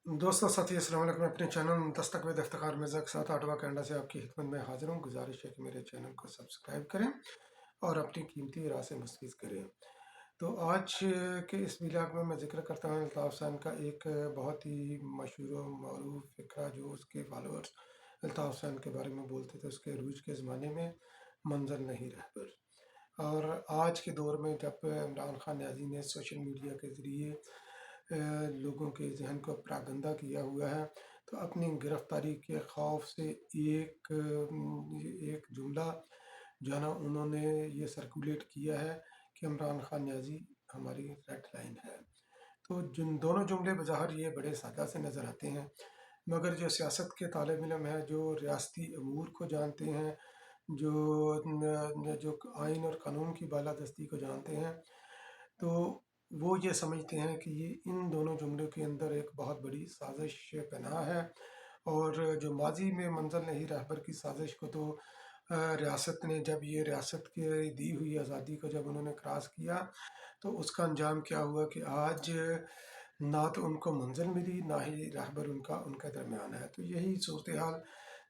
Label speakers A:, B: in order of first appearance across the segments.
A: दोस्तों साथी अस्सलाम वालेकुम। अपने चैनल दस्तक में इफ्तिखार मिर्ज़ा के साथ आटवा कनाडा से आपकी खिदमत में हाजिर हूँ। गुजारिश है कि मेरे चैनल को सब्सक्राइब करें और अपनी कीमती राय से मुस्तफ़ीद करें। तो आज के इस व्लॉग में मैं ज़िक्र करता हूँ अल्ताफ़ हुसैन का एक बहुत ही मशहूर और मरूफ फ़िक्रा जो उसके फॉलोअर्स अल्ताफ़ हुसैन के बारे में बोलते थे। उसके अरूज के ज़माने में मंज़र नहीं रहबर, और आज के दौर में जब इमरान खान न्याज़ी ने सोशल मीडिया के ज़रिए लोगों के जहन को प्रागंदा किया हुआ है, तो अपनी गिरफ्तारी के खौफ से एक जुमला जो है ना उन्होंने ये सर्कुलेट किया है कि इमरान खान न्याज़ी हमारी रेड लाइन है। तो जिन दोनों जुमले बज़ाहिर ये बड़े सादा से नज़र आते हैं, मगर जो सियासत के तालिब इल्म है, जो रियासती अमूर को जानते हैं, जो आइन और कानून की बालादस्ती को जानते हैं, तो वो ये समझते हैं कि ये इन दोनों जुमलों के अंदर एक बहुत बड़ी साजिश पनाह है। और जो माजी में मंजिल नहीं रहबर की साजिश को तो रियासत ने जब ये रियासत की दी हुई आज़ादी को जब उन्होंने क्रॉस किया, तो उसका अंजाम क्या हुआ कि आज ना तो उनको मंजिल मिली, ना ही रहबर उनका उनके दरमियान है। तो यही सूरत हाल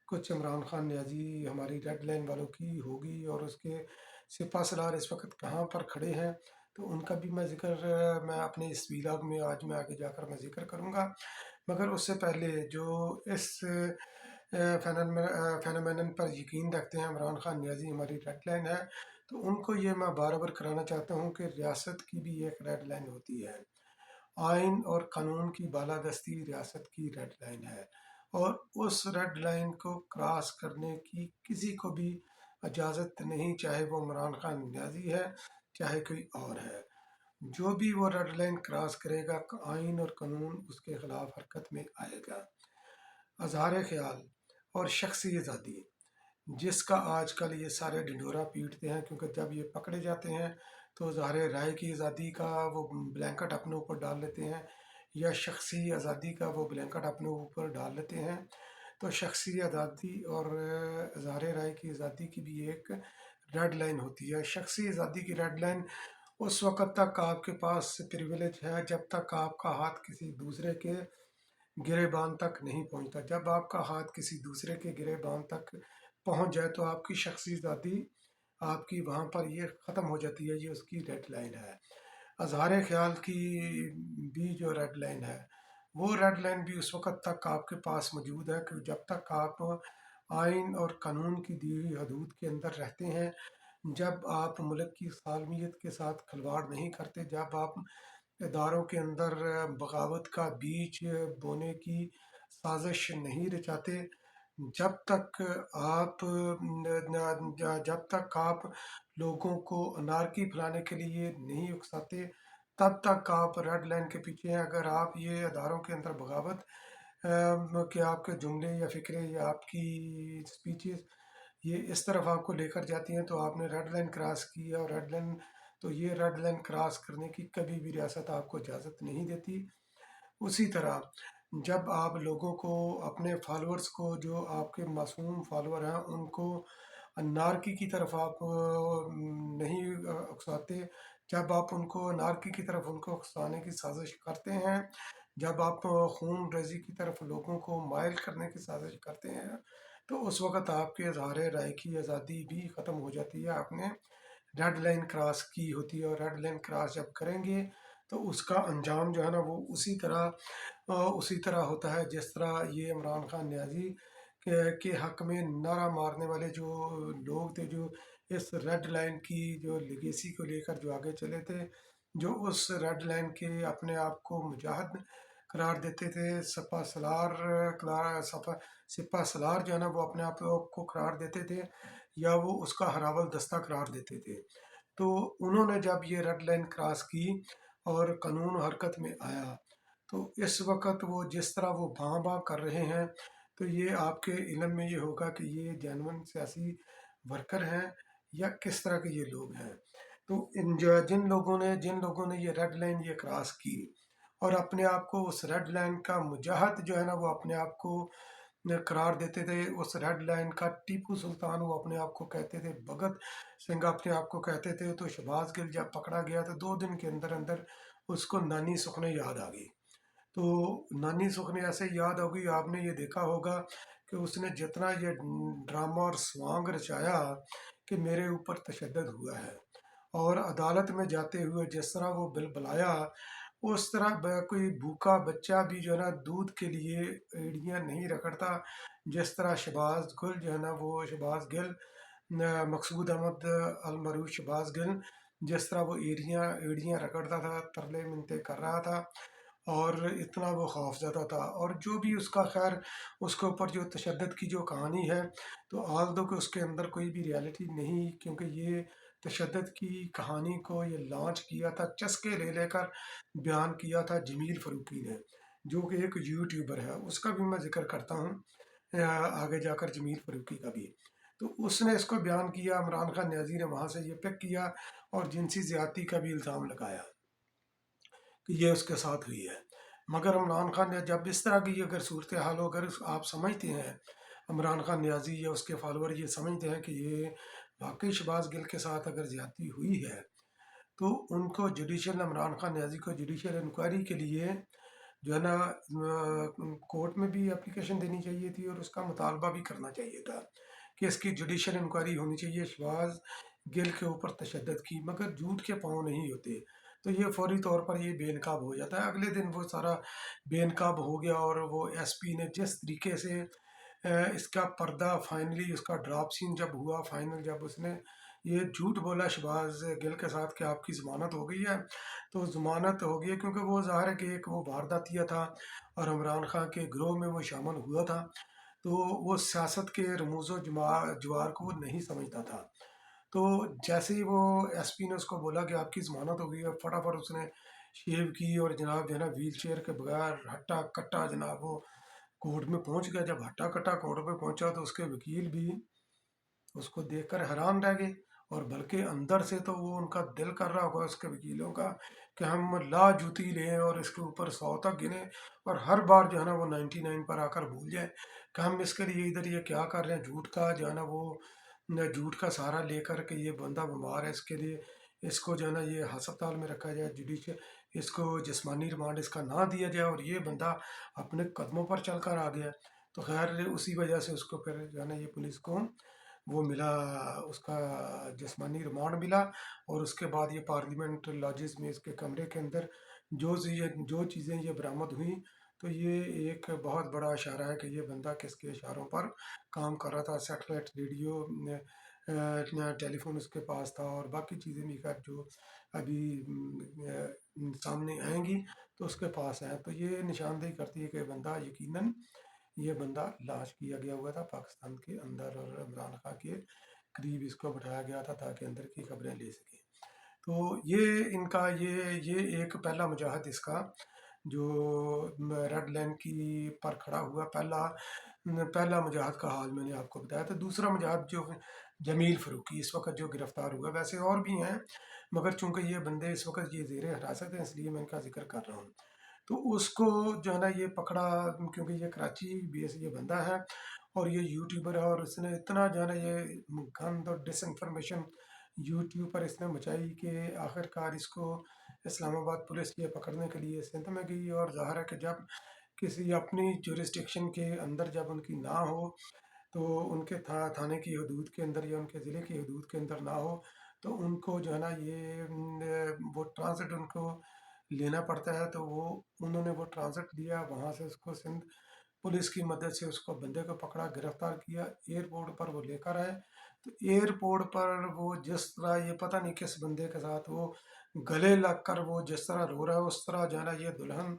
A: कुछ इमरान खान न्याज़ी हमारी रेड लाइन वालों की होगी, और उसके सिपा सलार इस वक्त कहाँ पर खड़े हैं, तो उनका भी मैं अपने इस वीलॉग में आज मैं आगे जाकर मैं ज़िक्र करूँगा। मगर उससे पहले जो इस फेनोमेनन पर यकीन रखते हैं इमरान खान न्याज़ी हमारी रेड लाइन है, तो उनको ये मैं बार बार कराना चाहता हूँ कि रियासत की भी एक रेड लाइन होती है। आइन और कानून की बालादस्ती रियासत की रेड लाइन है, और उस रेड लाइन को क्रॉस करने की किसी को भी इजाज़त नहीं, चाहे वो इमरान खान न्याज़ी है, चाहे कोई और है। जो भी वो रेड लाइन क्रॉस करेगा, आइन और कानून उसके खिलाफ हरकत में आएगा। अजहार ख्याल और शख्सी आज़ादी जिसका आजकल ये सारे ढिंढोरा पीटते हैं, क्योंकि जब ये पकड़े जाते हैं तो ज़ाहिर राय की आज़ादी का वो ब्लैंकेट अपने ऊपर डाल लेते हैं, या शख्सी आज़ादी का वो ब्लैंकेट अपने ऊपर डाल लेते हैं। तो शख्सी आज़ादी और ज़ाहिर राय की आज़ादी की भी एक रेड लाइन होती है। शख्सी आज़ादी की रेड लाइन उस वक़्त तक आपके पास प्रिविलेज है जब तक आपका हाथ किसी दूसरे के गिरेबान तक नहीं पहुंचता। जब आपका हाथ किसी दूसरे के गिरेबान तक पहुंच जाए तो आपकी शख्सी आज़ादी आपकी वहाँ पर ये ख़त्म हो जाती है, ये उसकी रेड लाइन है। अजहार ख्याल की भी जो रेड लाइन है, वो रेड लाइन भी उस वक़्त तक आपके पास मौजूद है कि जब तक आप आइन और कानून की दी हुई हदूद के अंदर रहते हैं, जब आप मुल्क की सालमियत के साथ खिलवाड़ नहीं करते, जब आप इदारों के अंदर बगावत का बीज बोने की साजिश नहीं रचाते, जब तक जब तक आप लोगों को अनारकी फैलाने के लिए नहीं उकसाते, तब तक आप रेड लाइन के पीछे हैं। अगर आप ये अदारों के अंदर बगावत कि आपके जुमले या फ़िक्रे या आपकी स्पीचेस ये इस तरफ आपको लेकर जाती हैं, तो आपने रेड लाइन क्रॉस की है। और रेड लाइन, तो ये रेड लाइन क्रॉस करने की कभी भी रियासत आपको इजाज़त नहीं देती। उसी तरह जब आप लोगों को, अपने फॉलोअर्स को, जो आपके मासूम फॉलोअर हैं, उनको नारकी की तरफ आप नहीं उकसाते, जब आप उनको नारकी की तरफ उनको उकसाने की साजिश करते हैं, जब आप खून रेजी की तरफ लोगों को मायल करने की साजिश करते हैं, तो उस वक़्त आपके इज़हार राय की आज़ादी भी ख़त्म हो जाती है। आपने रेड लाइन क्रॉस की होती है, और रेड लाइन क्रॉस जब करेंगे तो उसका अंजाम जो है ना वो उसी तरह होता है जिस तरह ये इमरान खान न्याज़ी के हक में नारा मारने वाले जो लोग थे, जो इस रेड लाइन की जो लेगेसी को लेकर जो आगे चले थे, जो उस रेड लाइन के अपने आप को मुजाहिद करार देते थे, सिपा सलार जो है ना वो अपने आप को करार देते थे, या वो उसका हरावल दस्ता करार देते थे। तो उन्होंने जब ये रेड लाइन क्रॉस की और कानून हरकत में आया, तो इस वक्त वो जिस तरह वो भां भां कर रहे हैं, तो ये आपके इल्म में ये होगा कि ये जेन्युइन सियासी वर्कर हैं या किस तरह के ये लोग हैं। तो जिन लोगों ने ये रेड लाइन ये क्रॉस की और अपने आप को उस रेड लाइन का मुजाहिद जो है ना वो अपने आप को करार देते थे, उस रेड लाइन का टीपू सुल्तान वो अपने आप को कहते थे, भगत सिंह अपने आप को कहते थे, तो शहबाज गिल जब पकड़ा गया तो 2 दिन के अंदर अंदर उसको नानी सुखने याद आ गई। تو नानी सुख ने ऐसे याद होगी, आपने ये देखा होगा कि उसने जितना ये ड्रामा और स्वांग रचाया कि मेरे ऊपर तशद्दुद हुआ है, और अदालत में जाते हुए जिस तरह वो बिल बुलाया, उस तरह कोई भूखा बच्चा भी जो है ना दूध के लिए एड़ियाँ नहीं रगड़ता, जिस तरह शहबाज गुल जो है ना, वो शहबाज गिल, मकसूद अहमद अलमरूज शहबाज गिल, जिस तरह वो एड़ियाँ एड़ियाँ रगड़ता था, तरले मिनते कर रहा था, और इतना वो खौफज़दा था। और जो भी उसका खैर उसके ऊपर जो तशद्दुद की जो कहानी है, तो आल दो कि उसके अंदर कोई भी रियलिटी नहीं, क्योंकि ये तशद्दुद की कहानी को ये लॉन्च किया था, चस्के ले लेकर बयान किया था जमील फ़ारूकी ने, जो कि एक यूट्यूबर है, उसका भी मैं ज़िक्र करता हूँ आगे जाकर, जमील फ़ारूकी का भी। तो उसने इसको बयान किया, इमरान खान न्याजी ने वहाँ से ये पिक किया और जिनसी ज़्यादती का भी इल्ज़ाम लगाया कि ये उसके साथ हुई है। मगर इमरान खान ने जब इस तरह की अगर सूरत हाल हो, अगर आप समझते हैं, इमरान खान न्याजी या उसके फॉलोअर ये समझते हैं कि ये वाकई शहबाज गिल के साथ अगर ज़्यादती हुई है, तो उनको जुडिशल इमरान खान न्याजी को जुडिशल इंक्वायरी के लिए जो है ना कोर्ट में भी एप्लीकेशन देनी चाहिए थी, और उसका मुतालबा भी करना चाहिए था कि इसकी जुडिशल इंक्वायरी होनी चाहिए शहबाज गिल के ऊपर तशद्दुद की। मगर झूठ के पाँव नहीं होते, तो ये फौरी तौर पर ये बेनकाब हो जाता है। अगले दिन वो सारा बेनकाब हो गया, और वो एसपी ने जिस तरीके से इसका पर्दा फाइनली, उसका ड्रॉप सीन जब हुआ फाइनल, जब उसने ये झूठ बोला शहबाज गिल के साथ कि आपकी ज़मानत हो गई है, तो ज़मानत हो गई है क्योंकि वो ज़ाहिर है कि एक वो वारदातिया था, और इमरान खान के ग्रोह में वो शामिल हुआ था, तो वो सियासत के रमूज़ जवार को वो नहीं समझता था। तो जैसे ही वो एसपी ने उसको बोला कि आपकी ज़मानत हो गई है, फटाफट उसने शेव की, और जनाब जो है ना व्हील चेयर के बगैर हट्टा कट्टा जनाब वो कोर्ट में पहुंच गया। जब हट्टा कट्टा कोर्ट में पहुंचा, तो उसके वकील भी उसको देखकर हैरान रह गए, और बल्कि अंदर से तो वो उनका दिल कर रहा होगा उसके वकीलों का कि हम ला जूती लें और इसके ऊपर 100 तक गिने, और हर बार जो है ना वो 99 पर आकर भूल जाए कि हम इसके लिए इधर ये क्या कर रहे हैं, झूठ का जो है ना वो झूठ का सहारा लेकर के ये बंदा बीमार है, इसके लिए इसको जो है ना ये अस्पताल में रखा जाए, जुडिशल इसको जिस्मानी रिमांड इसका ना दिया जाए, और ये बंदा अपने कदमों पर चल कर आ गया। तो खैर उसी वजह से उसको फिर जो है ना ये पुलिस को वो मिला, उसका जिस्मानी रिमांड मिला, और उसके बाद ये पार्लियामेंट लॉजिस में इसके कमरे के अंदर जो चीज़ें ये बरामद हुई, तो ये एक बहुत बड़ा इशारा है कि ये बंदा किसके इशारों पर काम कर रहा था। सेटेलाइट रेडियो टेलीफोन उसके पास था, और बाकी चीज़ें भी खैर जो अभी सामने आएंगी तो उसके पास है। तो ये निशानदेही करती है कि बंदा यकीनन ये बंदा लाश किया गया हुआ था पाकिस्तान के अंदर, और इमरान खान के करीब इसको बिठाया गया था ताकि अंदर की खबरें ले सके। तो ये इनका ये एक पहला मुजाहिद इसका जो रेड लाइन की पर खड़ा हुआ, पहला पहला मुजाहिद का हाल मैंने आपको बताया था। दूसरा मुजाहिद जो जमील फ़ारूकी इस वक्त जो गिरफ़्तार हुआ, वैसे और भी हैं, मगर चूंकि ये बंदे इस वक्त ये ज़ेर हिरासत हैं, इसलिए मैं इनका जिक्र कर रहा हूँ। तो उसको जो है ना ये पकड़ा, क्योंकि ये कराची बेस ये बंदा है, और ये यूट्यूबर है, और इसने इतना जो है ना ये गंद और डिसइंफॉर्मेशन यूट्यूब पर इसने मचाई कि आखिरकार इसको इस्लामाबाद पुलिस ये पकड़ने के लिए सिंध में गई। और ज़ाहिर है कि जब किसी अपनी जुरिस्डिक्शन के अंदर जब उनकी ना हो, तो उनके थाने की हदूद के अंदर या उनके ज़िले की हदूद के अंदर ना हो, तो उनको जो है ना ये वो ट्रांसिट उनको लेना पड़ता है। तो वो उन्होंने वो ट्रांसिट लिया, वहाँ से उसको सिंध पुलिस की मदद से उसको बंदे को पकड़ा, गिरफ्तार किया, एयरपोर्ट पर वो लेकर आए। तो एयरपोर्ट पर वो जिस तरह ये पता नहीं किस बंदे के साथ वो गले लग कर वो जिस तरह रो रहा है, उस तरह जो है ना ये दुल्हन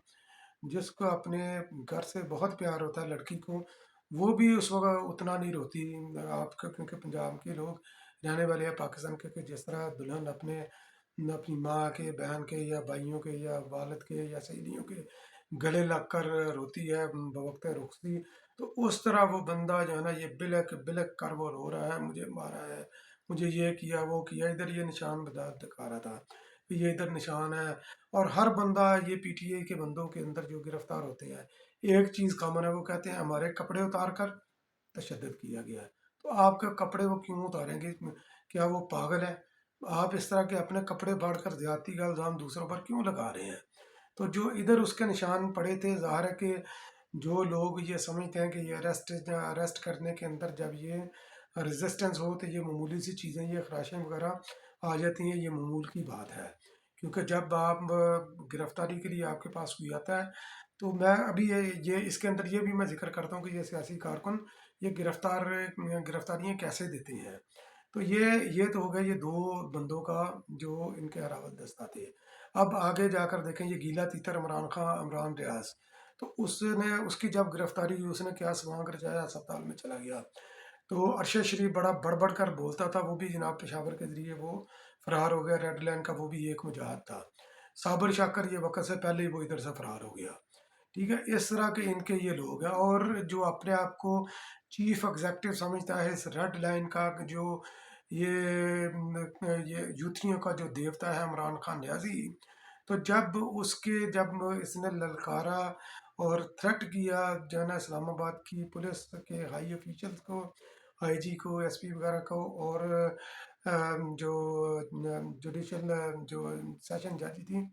A: जिसको अपने घर से बहुत प्यार होता है लड़की को, वो भी उस वक्त उतना नहीं रोती आपका, क्योंकि पंजाब के लोग रहने वाले हैं पाकिस्तान के, कि जिस तरह दुल्हन अपने अपनी माँ के, बहन के, या भाइयों के, या वालिद के, या सहेलियों के गले लग कर रोती है बवक्त रुखसी, तो उस तरह वो बंदा जो है ना ये बिलक बिलक कर वो रो रहा है, मुझे मारा है, मुझे ये किया वो किया, इधर ये निशान बता दिखा रहा था कि ये इधर निशान है। और हर बंदा ये पीटीआई के बंदों के अंदर जो गिरफ्तार होते हैं, एक चीज़ कॉमन है, वो कहते हैं हमारे कपड़े उतार कर तशद्दुद किया गया है। तो आपके कपड़े वो क्यों उतारेंगे? क्या वो पागल है? आप इस तरह के अपने कपड़े फाड़ कर ज्यादती का इल्ज़ाम दूसरों पर क्यों लगा रहे हैं? تو جو ادھر اس کے نشان پڑے تھے، ظاہر ہے کہ جو لوگ یہ سمجھتے ہیں کہ یہ اریسٹ کرنے کے اندر جب یہ ریزسٹنس ہو تو یہ معمولی سی چیزیں، یہ خراشیں وغیرہ آ جاتی ہیں، یہ معمول کی بات ہے، کیونکہ جب آپ گرفتاری کے لیے آپ کے پاس کوئی آتا ہے تو میں ابھی یہ اس کے اندر یہ بھی میں ذکر کرتا ہوں کہ یہ سیاسی کارکن یہ گرفتاریاں کیسے دیتے ہیں۔ تو یہ تو ہو گیا یہ دو بندوں کا جو ان کے ہراول دستہ تھے۔ اب آگے جا کر دیکھیں یہ گیلا تیتر عمران خان، عمران ریاض، تو اس کی جب گرفتاری ہوئی اس نے کیا سوانگ رچایا، اسپتال میں چلا گیا۔ تو ارشد شریف بڑا بڑھ بڑھ کر بولتا تھا، وہ بھی جناب پشاور کے ذریعے وہ فرار ہو گیا، ریڈ لائن کا وہ بھی ایک مجاہد تھا۔ صابر شاکر یہ وقت سے پہلے ہی وہ ادھر سے فرار ہو گیا، ٹھیک ہے۔ اس طرح کے ان کے یہ لوگ ہیں، اور جو اپنے آپ کو چیف ایگزیکٹو سمجھتا ہے اس ریڈ لائن کا، جو یہ یوتھیوں کا جو دیوتا ہے عمران خان نیازی، تو جب اس نے للکارا اور تھریٹ کیا جو ہے نا اسلام آباد کی پولیس کے ہائی آفیشلز کو، آئی جی کو، ایس پی وغیرہ کو، اور جو جوڈیشل جو سیشن جج تھی،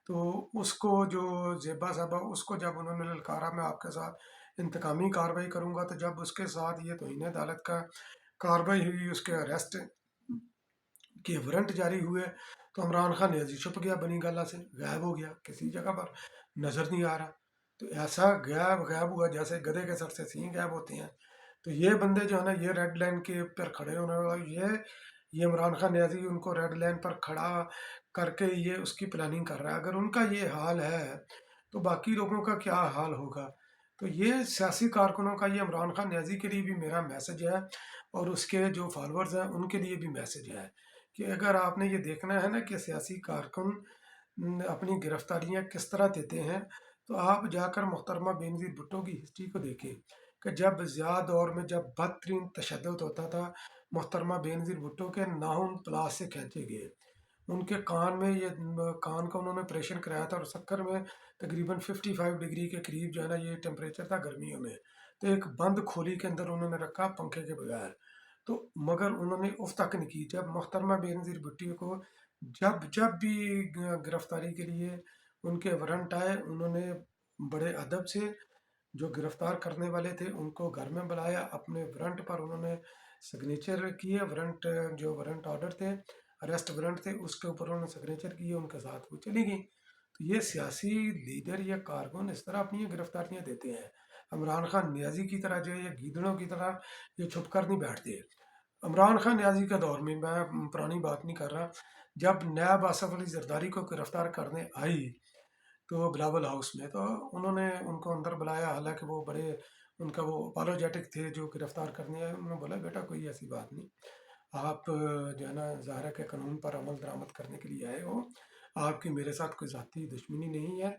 A: تو اس کو جو زیبا صاحبہ، اس کو جب انہوں نے للکارا میں آپ کے ساتھ انتقامی کاروائی کروں گا، تو جب اس کے ساتھ یہ توہین عدالت کا کاروائی ہوئی، اس کے اریسٹ کے وارنٹ جاری ہوئے، تو عمران خان نیازی چھپ گیا، بنی گالہ سے غائب ہو گیا، کسی جگہ پر نظر نہیں آ رہا۔ تو ایسا غائب ہوا جیسے گدھے کے سر سے سینگ غائب ہوتے ہیں۔ تو یہ بندے جو ہے نا یہ ریڈ لائن کے پر کھڑے ہونے والا، یہ عمران خان نیازی ان کو ریڈ لائن پر کھڑا کر کے یہ اس کی پلاننگ کر رہا ہے۔ اگر ان کا یہ حال ہے تو باقی لوگوں کا کیا حال ہوگا؟ تو یہ سیاسی کارکنوں کا، یہ عمران خان نیازی کے لیے بھی میرا میسج ہے، اور اس کے جو فالورز ہیں ان کے لیے بھی میسج ہے، کہ اگر آپ نے یہ دیکھنا ہے نا کہ سیاسی کارکن اپنی گرفتاریاں کس طرح دیتے ہیں، تو آپ جا کر محترمہ بینظیر بھٹو کی ہسٹری کو دیکھیں، کہ جب ضیاء دور میں جب بدترین تشدد ہوتا تھا، محترمہ بینظیر بھٹو کے ناخن پلاس سے کھینچے گئے، ان کے کان میں کان کا انہوں نے آپریشن کرایا تھا، اور سکر میں تقریباً 55 ڈگری کے قریب جو ہے نا یہ ٹیمپریچر تھا گرمیوں میں، تو ایک بند کھولی کے اندر انہوں نے رکھا پنکھے کے بغیر، تو مگر انہوں نے اف تک نہیں کی۔ جب محترمہ بینظیر بھٹو کو جب بھی گرفتاری کے لیے ان کے وارنٹ آئے، انہوں نے بڑے ادب سے جو گرفتار کرنے والے تھے ان کو گھر میں بلایا، اپنے وارنٹ پر انہوں نے سگنیچر کیے، وارنٹ جو وارنٹ آرڈر تھے، اریسٹ وارنٹ تھے، اس کے اوپر انہوں نے سگنیچر کیے، ان کے ساتھ وہ چلی گئی۔ تو یہ سیاسی لیڈر یا کارکن اس طرح اپنی گرفتاریاں دیتے ہیں۔ عمران خان نیازی کی طرح جو ہے یہ گیدڑوں کی طرح یہ چھپ کر نہیں بیٹھتے۔ عمران خان نیازی کے دور میں پرانی بات نہیں کر رہا، جب نیب آصف علی زرداری کو گرفتار کرنے آئی تو بلاول ہاؤس میں، تو انہوں نے ان کو اندر بلایا، حالانکہ وہ بڑے ان کا وہ اپالوجیٹک تھے جو گرفتار کرنے آئے، انہوں نے بولا بیٹا کوئی ایسی بات نہیں، آپ جو ہے نا ظاہر ہے کہ قانون پر عمل درآمد کرنے کے لیے آئے ہو، آپ کی میرے ساتھ کوئی ذاتی دشمنی نہیں ہے،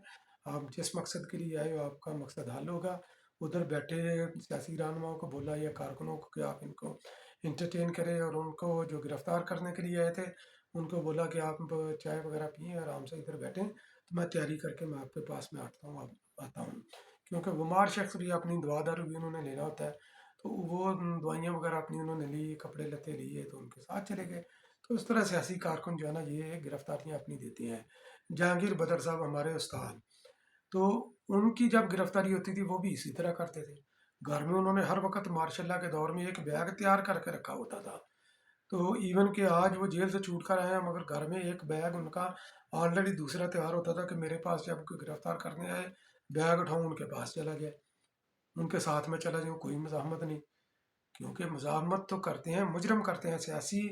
A: آپ جس مقصد کے لیے آئے ہو آپ کا مقصد حل ہوگا۔ ادھر بیٹھے سیاسی رہنماؤں کو بولا یا کارکنوں کو کہ آپ ان کو انٹرٹین کریں، اور ان کو جو گرفتار کرنے کے لیے آئے تھے ان کو بولا کہ آپ چائے وغیرہ پئیں، آرام سے ادھر بیٹھیں، تو میں تیاری کر کے میں آپ کے پاس میں آتا ہوں، کیونکہ بیمار شخص بھی اپنی دوا دارو بھی انہوں نے لینا ہوتا ہے، تو وہ دوائیاں وغیرہ اپنی انہوں نے لی، کپڑے لتے لیے، تو ان کے ساتھ چلے گئے۔ تو اس طرح سیاسی کارکن جو ہے نا یہ گرفتاریاں اپنی دیتے ہیں۔ جہانگیر بدر صاحب ہمارے استاد، تو ان کی جب گرفتاری ہوتی تھی وہ بھی اسی طرح کرتے تھے، گھر میں انہوں نے ہر وقت مارشاء اللہ کے دور میں ایک بیگ تیار کر کے رکھا ہوتا تھا، تو ایون کہ آج وہ جیل سے چھوٹ کر آئے ہیں مگر گھر میں ایک بیگ ان کا آلریڈی دوسرا تیار ہوتا تھا، کہ میرے پاس جب کوئی گرفتار کرنے آئے بیگ اٹھاؤں ان کے پاس چلا گیا، ان کے ساتھ میں چلا جاؤں، کوئی مزاحمت نہیں، کیونکہ مزاحمت تو کرتے ہیں، مجرم کرتے ہیں سیاسی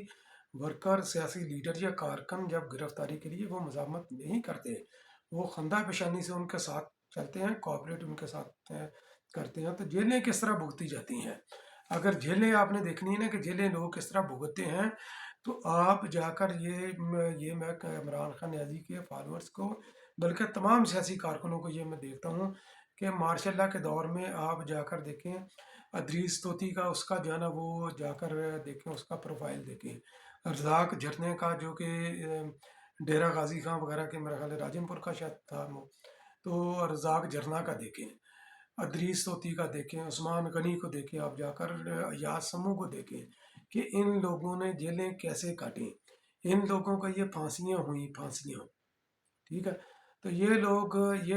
A: ورکر، سیاسی لیڈر یا کارکن جب گرفتاری کے لیے وہ مزاحمت نہیں کرتے، وہ خندہ پیشانی سے ان کے ساتھ چلتے ہیں، کوآپریٹ ان کے ساتھ کرتے ہیں۔ تو جیلیں کس طرح بھگتی جاتی ہیں، اگر جیلیں آپ نے دیکھنی ہے نا کہ جیلیں لوگ کس طرح بھگتتے ہیں، تو آپ جا کر یہ میں عمران خان نیازی کے فالورز کو بلکہ تمام سیاسی کارکنوں کو یہ میں دیکھتا ہوں کہ مارشاء اللہ کے دور میں آپ جا کر دیکھیں، ادریس توتی کا اس کا جو ہے نا وہ جا کر دیکھیں، اس کا پروفائل دیکھیں، رزاق جھرنے کا جو کہ ڈیرہ غازی خان وغیرہ کے میرا خیال ہے راجن پور کا شاید تھا وہ، تو رزاق جھرنا کا دیکھیں، ادریس توتی کا دیکھیں، عثمان غنی کو دیکھیں، آپ جا کر یاس سمو کو دیکھیں کہ ان لوگوں نے جیلیں کیسے کاٹیں، ان لوگوں کا یہ پھانسیاں ہوئیں، پھانسیاں، ٹھیک ہے۔ تو یہ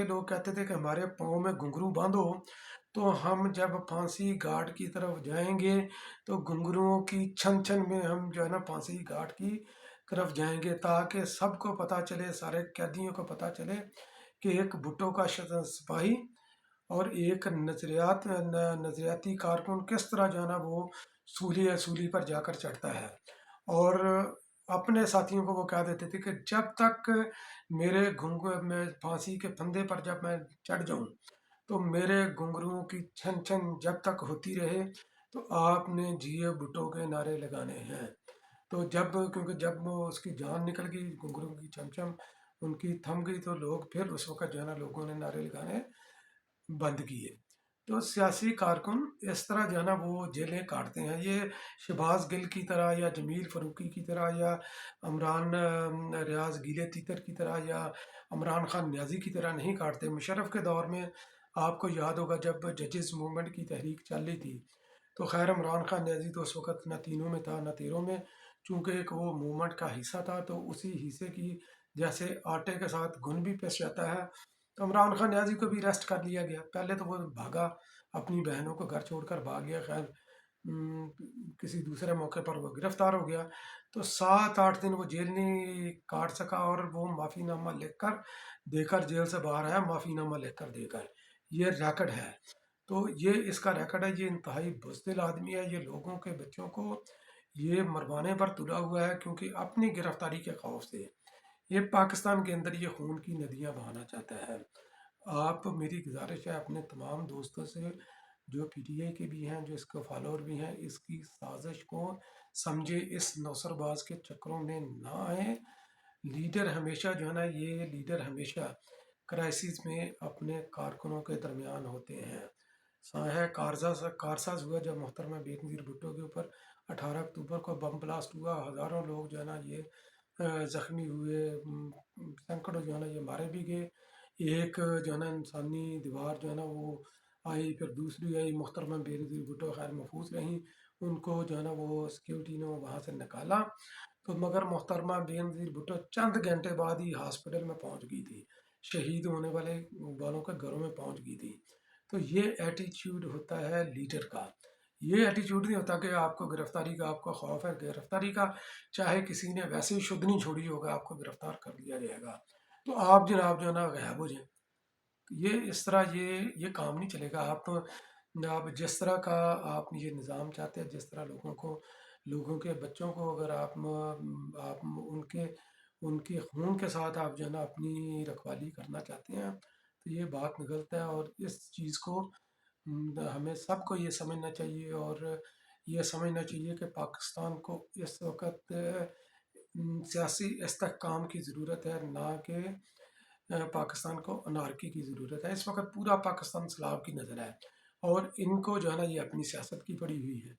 A: लोگ کہتے تھے کہ ہمارے پاؤں میں گھنگرو باندھو، تو ہم جب پھانسی گھاٹ کی طرف جائیں گے تو گھنگروؤں کی چھن چھن میں ہم جو ہے نا پھانسی گھاٹ کی طرف جائیں گے، تاکہ سب کو پتہ چلے، سارے قیدیوں کو پتہ چلے کہ ایک بھٹو کا سپاہی اور ایک نظریاتی کارکن کس طرح جو ہے نا وہ سولی پر جا کر چڑھتا ہے۔ اور اپنے ساتھیوں کو وہ کہہ دیتے تھے کہ جب تک میرے میں پھانسی کے پھندے پر جب میں چڑھ جاؤں تو میرے گھنگروؤں کی چھن چھن جب تک ہوتی رہے تو آپ نے جیے بھٹو کے نعرے لگانے ہیں۔ تو کیونکہ جب وہ اس کی جان نکل گئی، گھنگرو کی چمچم ان کی تھم گئی، تو لوگ پھر اس وقت جو ہے نا لوگوں نے نعرے لگانے بند کیے۔ تو سیاسی کارکن اس طرح جو ہے نا وہ جیلیں کاٹتے ہیں، یہ شہباز گل کی طرح یا جمیل فاروقی کی طرح یا عمران ریاض گیلے تیتر کی طرح یا عمران خان نیازی کی طرح نہیں کاٹتے۔ مشرف کے دور میں آپ کو یاد ہوگا جب ججز موومنٹ کی تحریک چل رہی تھی، تو خیر عمران خان نیازی تو اس وقت نہ تینوں میں تھا نہ تیروں میں، چونکہ ایک وہ موومنٹ کا حصہ تھا، تو اسی حصے کی جیسے آٹے کے ساتھ گن بھی پس جاتا ہے، تو عمران خان نیازی کو بھی ریسٹ کر لیا گیا۔ پہلے تو وہ بھاگا، اپنی بہنوں کو گھر چھوڑ کر بھاگ گیا، خیر کسی دوسرے موقع پر وہ گرفتار ہو گیا، تو 7-8 دن وہ جیل نہیں کاٹ سکا، اور وہ معافی نامہ لکھ کر دے کر جیل سے باہر آیا، معافی نامہ لکھ کر دے کر۔ یہ ریکڈ ہے، تو یہ اس کا ریکڈ ہے، یہ انتہائی بزدل آدمی ہے، یہ لوگوں کے بچوں کو یہ مروانے پر تلا ہوا ہے، کیونکہ اپنی گرفتاری کے خوف سے یہ پاکستان کے اندر یہ خون کی ندیاں بہانا چاہتا ہے۔ آپ، میری گزارش ہے اپنے تمام دوستوں سے جو پی ٹی آئی کے بھی ہیں، جو اس کے فالوور بھی ہیں، اس کی سازش کو سمجھے، اس نوسر باز کے چکروں میں نہ آئیں۔ لیڈر ہمیشہ جو ہے نا، یہ لیڈر ہمیشہ کرائسس میں اپنے کارکنوں کے درمیان ہوتے ہیں۔ سانحہ کارساز ہوا جب محترمہ بے نظیر بھٹو کے اوپر 18 اکتوبر کو بم بلاسٹ ہوا، ہزاروں لوگ جو ہے نا یہ زخمی ہوئے، سینکڑوں جو ہے نا یہ مارے بھی گئے۔ ایک جو ہے نا انسانی دیوار جو ہے نا وہ آئی، پھر دوسری آئی، محترمہ بے نظیر بھٹو خیر محفوظ رہیں، ان کو جو ہے نا وہ سیکیورٹی نے وہاں سے نکالا، تو مگر محترمہ بے نظیر بھٹو چند گھنٹے بعد ہی ہاسپٹل میں پہنچ گئی تھی، شہید ہونے والوں کے گھروں میں پہنچ گئی تھی۔ تو یہ ایٹیچیوڈ ہوتا ہے لیڈر کا، یہ ایٹیچیوڈ نہیں ہوتا کہ آپ کو گرفتاری کا آپ کو خوف ہے، گرفتاری کا چاہے کسی نے ویسے ہی شدھ نہیں چھوڑی ہوگا، آپ کو گرفتار کر لیا جائے گا تو آپ جناب جو ہے نا غائب ہو جائیں۔ یہ اس طرح یہ کام نہیں چلے گا۔ آپ جس طرح کا آپ یہ نظام چاہتے ہیں، جس طرح لوگوں کے بچوں کو اگر آپ ان کے خون کے ساتھ آپ جو ہے نا اپنی رکھوالی کرنا چاہتے ہیں، تو یہ بات غلط ہے، اور اس چیز کو ہمیں سب کو یہ سمجھنا چاہیے، اور یہ سمجھنا چاہیے کہ پاکستان کو اس وقت سیاسی استحکام کی ضرورت ہے، نہ کہ پاکستان کو انارکی کی ضرورت ہے۔ اس وقت پورا پاکستان سیلاب کی نظر ہے، اور ان کو جو ہے نا یہ اپنی سیاست کی پڑی ہوئی ہے،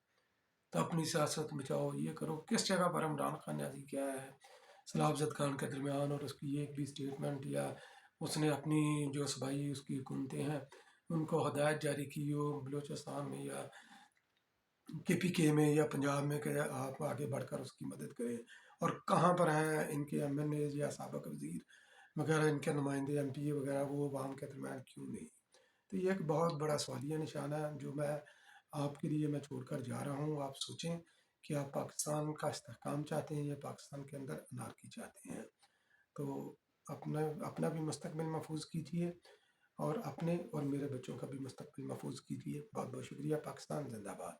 A: تو اپنی سیاست بچاؤ، یہ کرو۔ کس جگہ پر عمران خان نیازی کیا ہے سیلاب زدگان کے درمیان، اور اس کی ایک بھی سٹیٹمنٹ یا اس نے اپنی جو صوبائی اس کی حکومتیں ہیں ان کو ہدایت جاری کی ہو بلوچستان میں یا KPK میں یا پنجاب میں کہ آپ آگے بڑھ کر اس کی مدد کریں، اور کہاں پر ہیں ان کے MNAs یا سابق وزیر وغیرہ، ان کے نمائندے MPA وغیرہ، وہ عوام کے درمیان کیوں نہیں؟ تو یہ ایک بہت بڑا سوالیہ نشانہ ہے جو آپ کے لیے میں چھوڑ کر جا رہا ہوں۔ آپ سوچیں کہ آپ پاکستان کا استحکام چاہتے ہیں یا پاکستان کے اندر انارکی چاہتے ہیں، تو اپنا بھی مستقبل محفوظ کیجیے، اور اپنے اور میرے بچوں کا بھی مستقبل محفوظ کیجیے۔ بہت بہت شکریہ۔ پاکستان زندہ باد۔